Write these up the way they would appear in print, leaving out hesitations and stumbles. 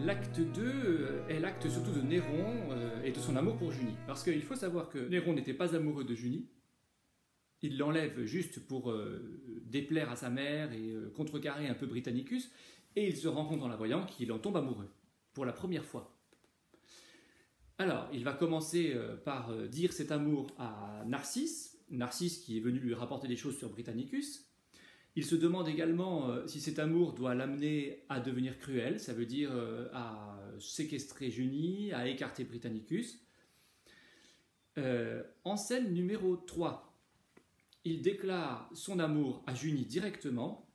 L'acte 2 est l'acte surtout de Néron et de son amour pour Junie. Parce qu'il faut savoir que Néron n'était pas amoureux de Junie. Il l'enlève juste pour déplaire à sa mère et contrecarrer un peu Britannicus. Et il se rend compte en la voyant qu'il en tombe amoureux, pour la première fois. Alors, il va commencer par dire cet amour à Narcisse. Narcisse qui est venu lui rapporter des choses sur Britannicus. Il se demande également si cet amour doit l'amener à devenir cruel, ça veut dire à séquestrer Junie, à écarter Britannicus. En scène numéro 3, il déclare son amour à Junie directement.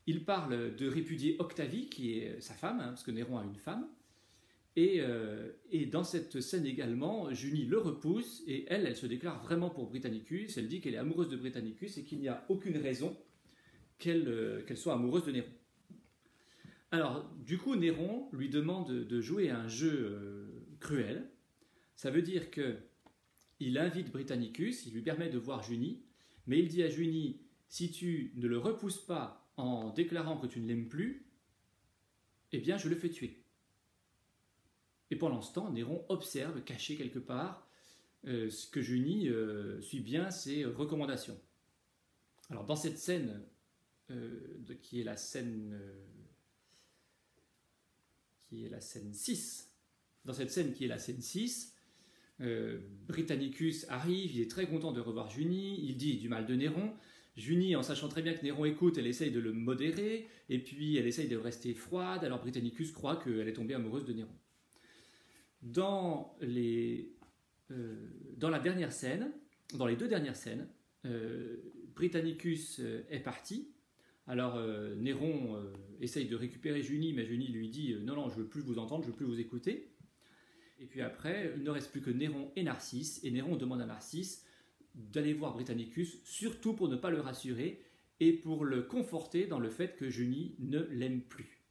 Il parle de répudier Octavie, qui est sa femme, parce que Néron a une femme. Et dans cette scène également, Junie le repousse et elle se déclare vraiment pour Britannicus. Elle dit qu'elle est amoureuse de Britannicus et qu'il n'y a aucune raison qu'elle soit amoureuse de Néron. Alors, du coup, Néron lui demande de jouer à un jeu cruel. Ça veut dire qu'il invite Britannicus, il lui permet de voir Junie, mais il dit à Junie, si tu ne le repousses pas en déclarant que tu ne l'aimes plus, eh bien, je le fais tuer. Et pendant ce temps, Néron observe, caché quelque part, ce que Junie suit bien ses recommandations. Alors, dans cette scène, qui est la scène 6. Dans cette scène qui est la scène 6, Britannicus arrive, il est très content de revoir Junie, il dit du mal de Néron. Junie, en sachant très bien que Néron écoute, elle essaye de le modérer, et puis elle essaye de rester froide, alors Britannicus croit qu'elle est tombée amoureuse de Néron. Dans la dernière scène, dans les deux dernières scènes, Britannicus est parti. Alors Néron essaye de récupérer Junie, mais Junie lui dit « Non, non, je ne veux plus vous entendre, je ne veux plus vous écouter ». Et puis après, il ne reste plus que Néron et Narcisse, et Néron demande à Narcisse d'aller voir Britannicus, surtout pour ne pas le rassurer, et pour le conforter dans le fait que Junie ne l'aime plus.